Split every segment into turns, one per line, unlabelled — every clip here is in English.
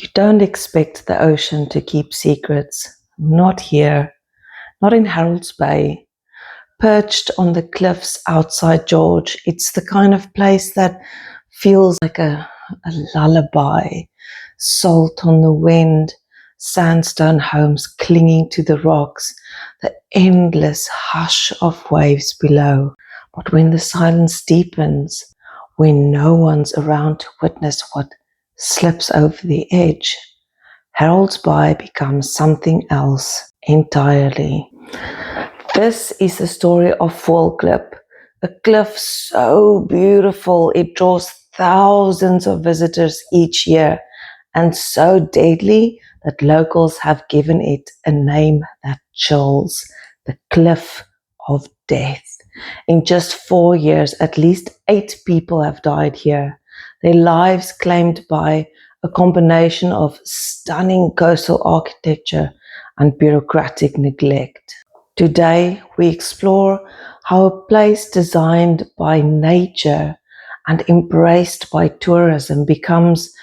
You don't expect the ocean to keep secrets. Not here. Not in Herolds Bay. Perched on the cliffs outside George, it's the kind of place that feels like a lullaby. Salt on the wind, sandstone homes clinging to the rocks, the endless hush of waves below. But when the silence deepens, when no one's around to witness what slips over the edge, Herolds Bay becomes something else entirely. This is the story of Voëlklip, a cliff so beautiful it draws thousands of visitors each year, and so deadly that locals have given it a name that chills, the Cliff of Death. In just 4 years, at least 8 people have died here, their lives claimed by a combination of stunning coastal architecture and bureaucratic neglect. Today, we explore how a place designed by nature and embraced by tourism becomes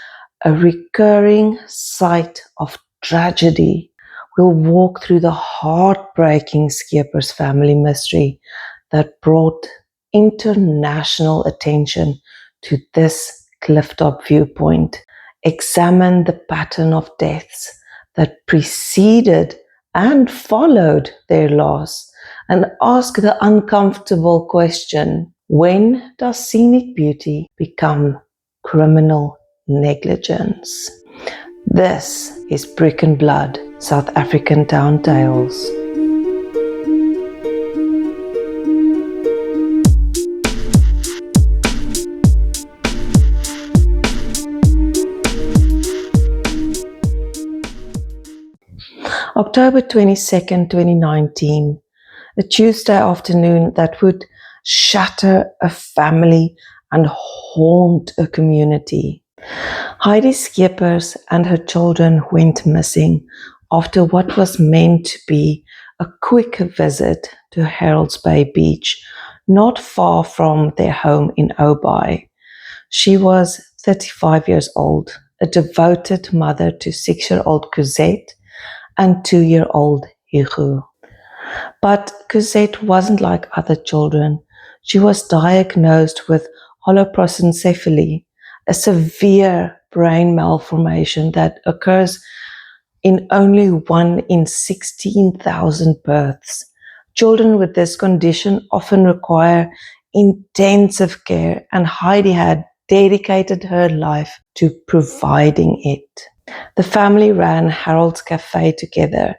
a recurring site of tragedy. We'll walk through the heartbreaking Scheepers family mystery that brought international attention to this clifftop viewpoint, examine the pattern of deaths that preceded and followed their loss, and ask the uncomfortable question: when does scenic beauty become criminal negligence? This is Brick and Blood, South African Town Tales. October 22nd, 2019, a Tuesday afternoon that would shatter a family and haunt a community. Heidi Scheepers and her children went missing after what was meant to be a quick visit to Herolds Bay Beach, not far from their home in Obai. She was 35 years old, a devoted mother to 6-year-old Cozette and 2-year-old Hugo. But Cozette wasn't like other children. She was diagnosed with holoprosencephaly, a severe brain malformation that occurs in only 1 in 16,000 births. Children with this condition often require intensive care, and Heidi had dedicated her life to providing it. The family ran Herolds Cafe together,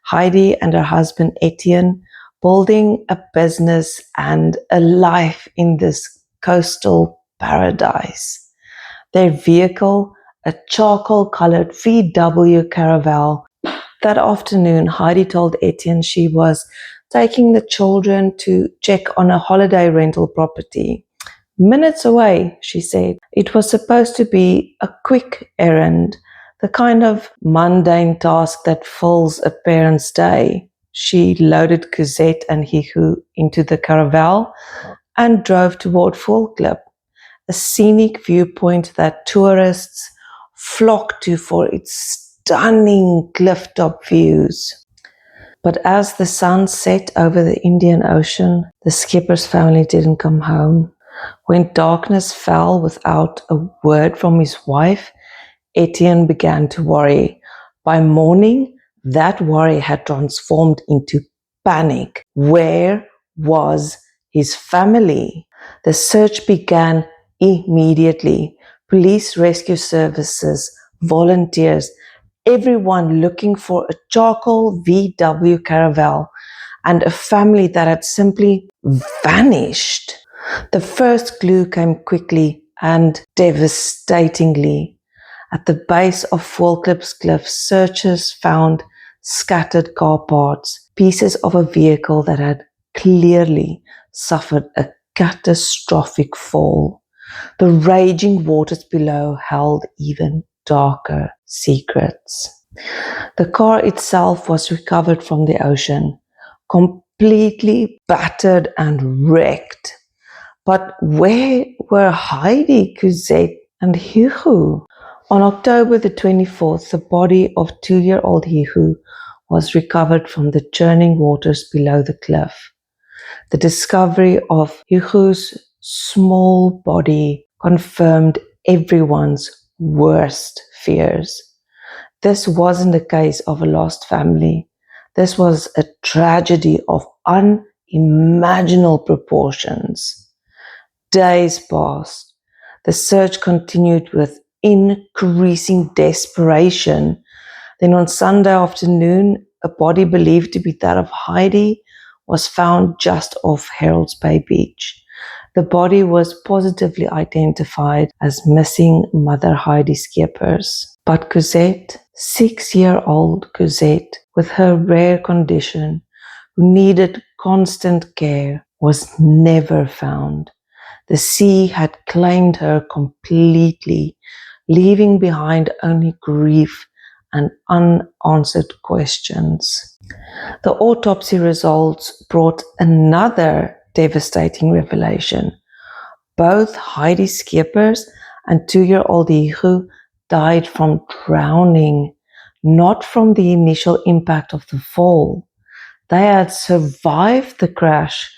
Heidi and her husband Etienne building a business and a life in this coastal paradise. Their vehicle, a charcoal-colored VW Caravelle. That afternoon, Heidi told Etienne she was taking the children to check on a holiday rental property. Minutes away, she said. It was supposed to be a quick errand, the kind of mundane task that fills a parent's day. She loaded Cozette and Hugo into the Caravelle and drove toward Voëlklip, a scenic viewpoint that tourists flock to for its stunning clifftop views. But as the sun set over the Indian Ocean, the Scheepers family didn't come home. When darkness fell without a word from his wife, Etienne began to worry. By morning, that worry had transformed into panic. Where was his family? The search began immediately. Police, rescue services, volunteers, everyone looking for a charcoal VW Caravelle and a family that had simply vanished. The first clue came quickly and devastatingly. At the base of Voëlklip's cliff, searchers found scattered car parts, pieces of a vehicle that had clearly suffered a catastrophic fall. The raging waters below held even darker secrets. The car itself was recovered from the ocean, completely battered and wrecked. But where were Heidi, Cozette, and Hugo? On October the 24th, the body of 2-year-old Hugo was recovered from the churning waters below the cliff. The discovery of Hugo's small body confirmed everyone's worst fears. This wasn't a case of a lost family. This was a tragedy of unimaginable proportions. Days passed. The search continued with increasing desperation. Then on Sunday afternoon, a body believed to be that of Heidi was found just off Herolds Bay beach. The body was positively identified as missing Mother Heidi Scheepers. But Cozette, 6-year-old Cozette, with her rare condition, who needed constant care, was never found. The sea had claimed her completely, leaving behind only grief and unanswered questions. The autopsy results brought another devastating revelation. Both Heidi Scheepers and 2-year-old Hugo died from drowning, not from the initial impact of the fall. They had survived the crash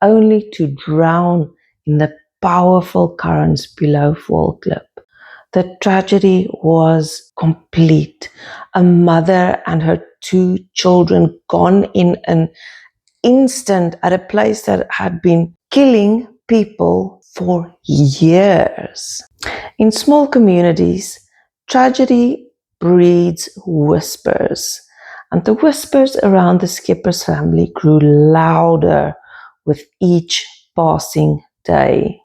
only to drown in the powerful currents below Voëlklip. The tragedy was complete. A mother and her 2 children gone in an instant at a place that had been killing people for years. In small communities, tragedy breeds whispers, and the whispers around the Scheepers family grew louder with each passing day.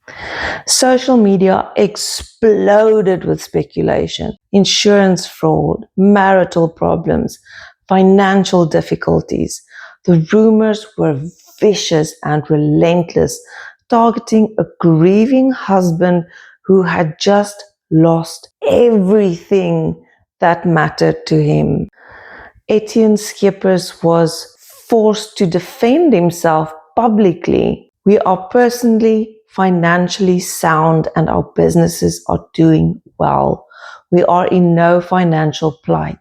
Social media exploded with speculation, insurance fraud, marital problems, financial difficulties. The rumors were vicious and relentless, targeting a grieving husband who had just lost everything that mattered to him. Etienne Scheepers was forced to defend himself publicly. We are personally, financially sound and our businesses are doing well. We are in no financial plight.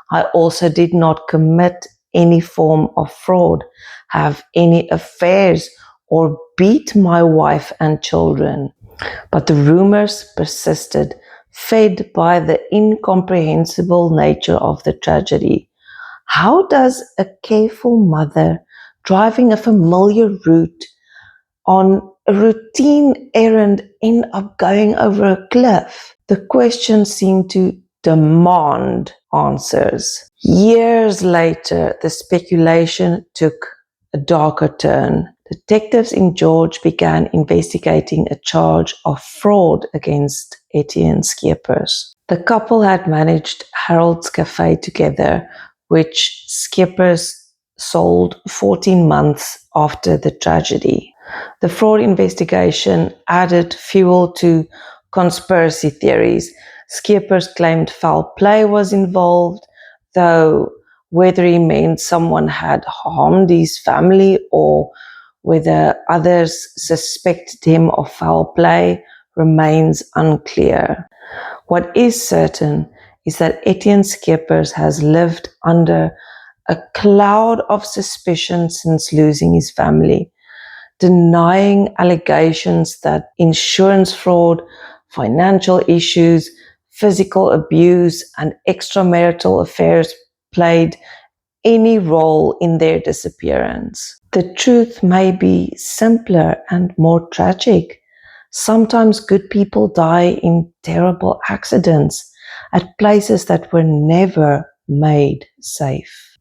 I also did not commit any form of fraud, have any affairs, or beat my wife and children. But the rumors persisted, fed by the incomprehensible nature of the tragedy. How does a careful mother driving a familiar route on a routine errand end up going over a cliff? The question seemed to demand answers. Years later, the speculation took a darker turn. Detectives in George began investigating a charge of fraud against Etienne Scheepers. The couple had managed Herolds Cafe together, which Scheepers sold 14 months after the tragedy. The fraud investigation added fuel to conspiracy theories. Scheepers claimed foul play was involved, though whether he meant someone had harmed his family or whether others suspected him of foul play remains unclear. What is certain is that Etienne Scheepers has lived under a cloud of suspicion since losing his family, denying allegations that insurance fraud, financial issues, physical abuse, and extramarital affairs played any role in their disappearance. The truth may be simpler and more tragic. Sometimes good people die in terrible accidents at places that were never made safe.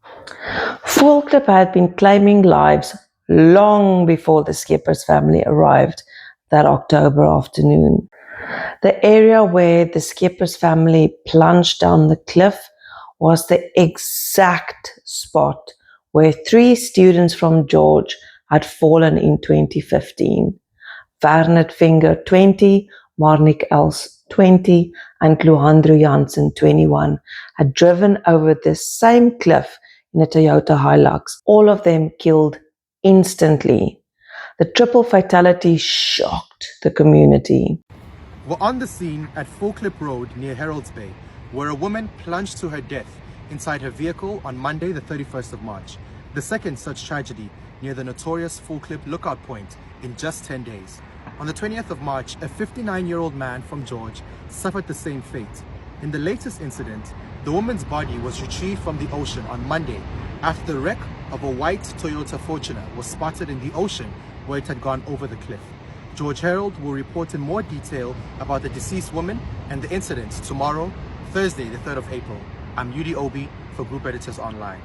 Voëlklip had been claiming lives long before the Scheepers family arrived that October afternoon. The area where the Scheepers family plunged down the cliff was the exact spot where 3 students from George had fallen in 2015. Werner Finger, 20, Marnik Els, 20, and Luandro Jansen, 21, had driven over the same cliff in a Toyota Hilux, all of them killed instantly. The triple fatality shocked the community.
We're on the scene at Voëlklip Road near Herolds Bay, where a woman plunged to her death inside her vehicle on Monday, the 31st of March, the second such tragedy near the notorious Voëlklip lookout point in just 10 days. On the 20th of March, a 59-year-old man from George suffered the same fate. In the latest incident, the woman's body was retrieved from the ocean on Monday after the wreck of a white Toyota Fortuner was spotted in the ocean where it had gone over the cliff. George Herald will report in more detail about the deceased woman and the incident tomorrow, Thursday, the 3rd of April. I'm Yudi Obi for Group Editors Online.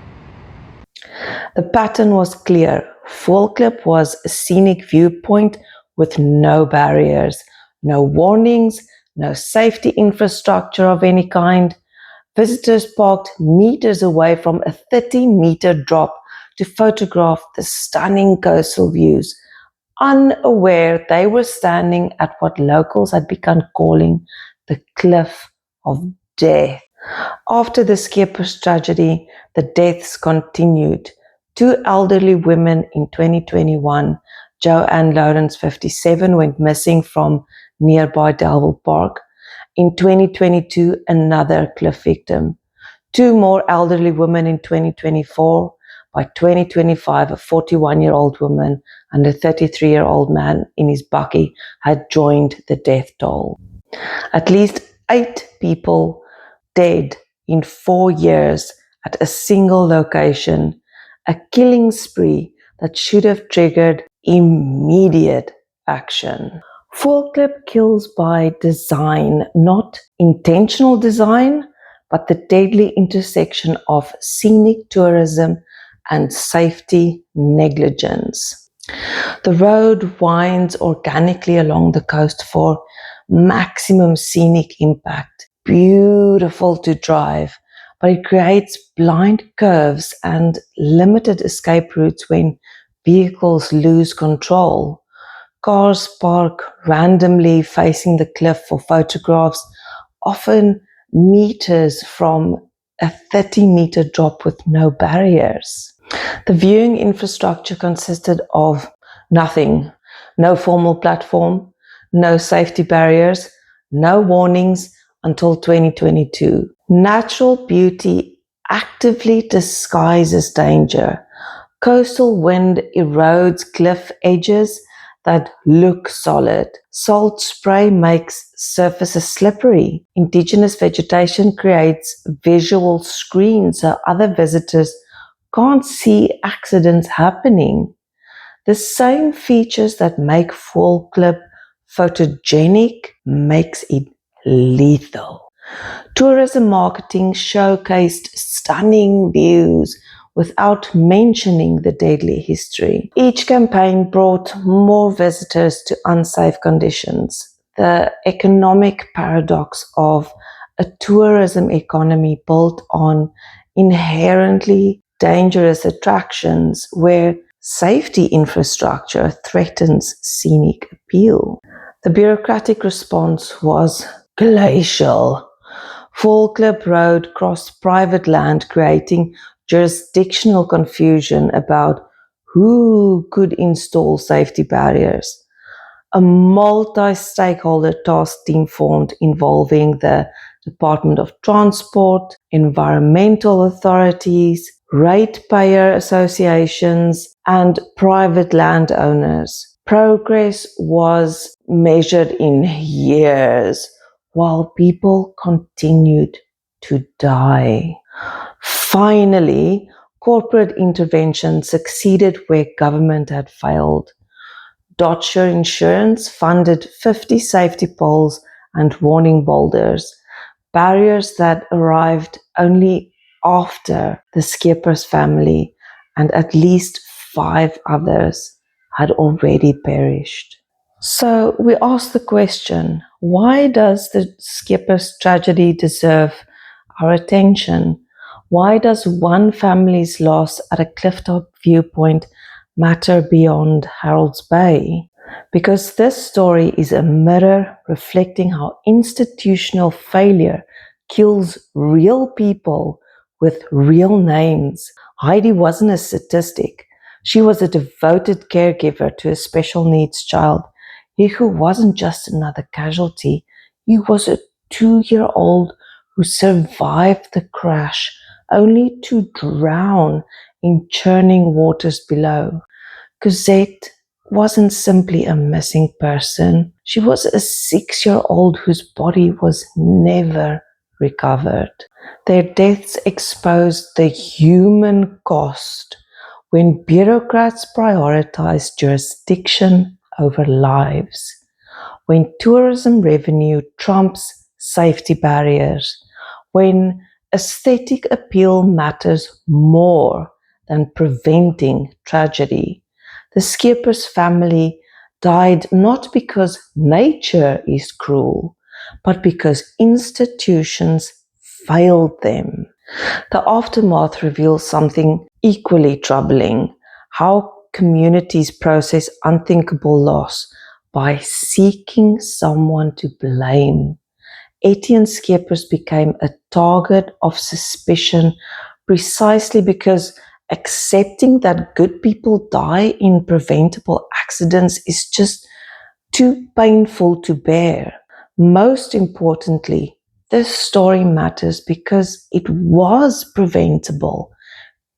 The pattern was clear. Voëlklip was a scenic viewpoint with no barriers, no warnings, no safety infrastructure of any kind. Visitors parked meters away from a 30-meter drop to photograph the stunning coastal views, unaware they were standing at what locals had begun calling the Cliff of Death. After the Scheepers tragedy, the deaths continued. 2 elderly women in 2021, Joanne Lawrence, 57, went missing from nearby Delville Park. In 2022, another cliff victim. 2 more elderly women in 2024. By 2025, a 41-year-old woman and a 33-year-old man in his bakkie had joined the death toll. At least 8 people dead in 4 years at a single location, a killing spree that should have triggered immediate action. Voëlklip kills by design, not intentional design, but the deadly intersection of scenic tourism and safety negligence. The road winds organically along the coast for maximum scenic impact. Beautiful to drive, but it creates blind curves and limited escape routes when vehicles lose control. Cars park randomly facing the cliff for photographs, often meters from a 30-meter drop with no barriers. The viewing infrastructure consisted of nothing: no formal platform, no safety barriers, no warnings until 2022. Natural beauty actively disguises danger. Coastal wind erodes cliff edges that look solid. Salt spray makes surfaces slippery. Indigenous vegetation creates visual screens so other visitors can't see accidents happening. The same features that make Voëlklip photogenic makes it lethal. Tourism marketing showcased stunning views without mentioning the deadly history. Each campaign brought more visitors to unsafe conditions. The economic paradox of a tourism economy built on inherently dangerous attractions where safety infrastructure threatens scenic appeal. The bureaucratic response was glacial. Voëlklip Road crossed private land, creating jurisdictional confusion about who could install safety barriers. A multi-stakeholder task team formed involving the Department of Transport, environmental authorities, ratepayer associations, and private landowners. Progress was measured in years, while people continued to die. Finally, corporate intervention succeeded where government had failed. Dodger Insurance funded 50 safety poles and warning boulders, barriers that arrived only after the Scheepers family and at least 5 others had already perished. So we ask the question, why does the Scheepers tragedy deserve our attention? Why does one family's loss at a clifftop viewpoint matter beyond Herolds Bay? Because this story is a mirror reflecting how institutional failure kills real people with real names. Heidi wasn't a statistic. She was a devoted caregiver to a special needs child. Hugo wasn't just another casualty. He was a 2-year-old who survived the crash only to drown in churning waters below. Cozette wasn't simply a missing person. She was a 6-year-old whose body was never recovered. Their deaths exposed the human cost when bureaucrats prioritize jurisdiction over lives, when tourism revenue trumps safety barriers, when aesthetic appeal matters more than preventing tragedy. The Scheepers family died not because nature is cruel, but because institutions failed them. The aftermath reveals something equally troubling: how communities process unthinkable loss by seeking someone to blame. Etienne Scheepers became a target of suspicion precisely because accepting that good people die in preventable accidents is just too painful to bear. Most importantly, this story matters because it was preventable.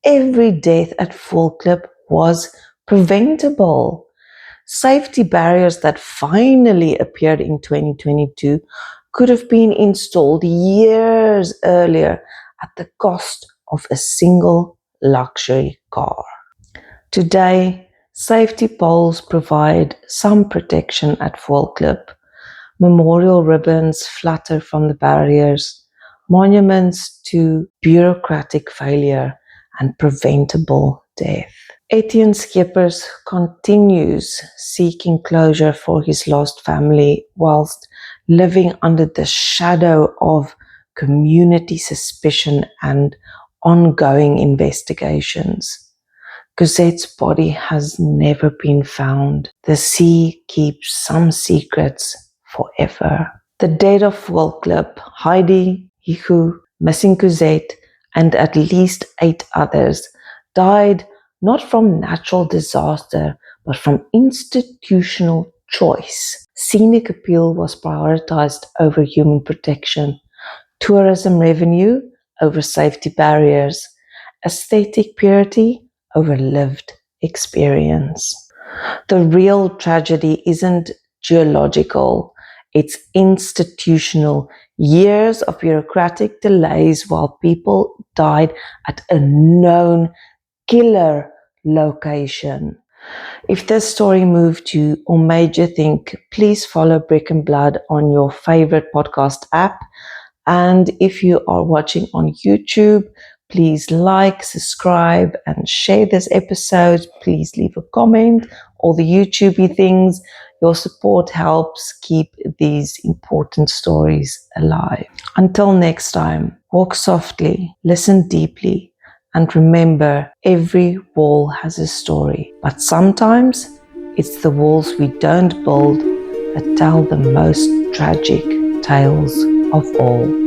Every death at Voëlklip was preventable. Safety barriers that finally appeared in 2022 could have been installed years earlier at the cost of a single luxury car. Today, safety poles provide some protection at Voëlklip. Memorial ribbons flutter from the barriers, monuments to bureaucratic failure and preventable death. Etienne Scheepers continues seeking closure for his lost family whilst living under the shadow of community suspicion and ongoing investigations. Cozette's body has never been found. The sea keeps some secrets forever. The death of Voëlklip, Heidi, Hugo, missing Cozette, and at least 8 others died not from natural disaster, but from institutional choice. Scenic appeal was prioritized over human protection, tourism revenue over safety barriers, aesthetic purity over lived experience. The real tragedy isn't geological, it's institutional. Years of bureaucratic delays while people died at a known killer location. If this story moved you or made you think, please follow Brick and Blood on your favorite podcast app. And if you are watching on YouTube, please like, subscribe, and share this episode. Please leave a comment, all the YouTubey things. Your support helps keep these important stories alive. Until next time, walk softly, listen deeply, and remember, every wall has a story. But sometimes it's the walls we don't build that tell the most tragic tales of all.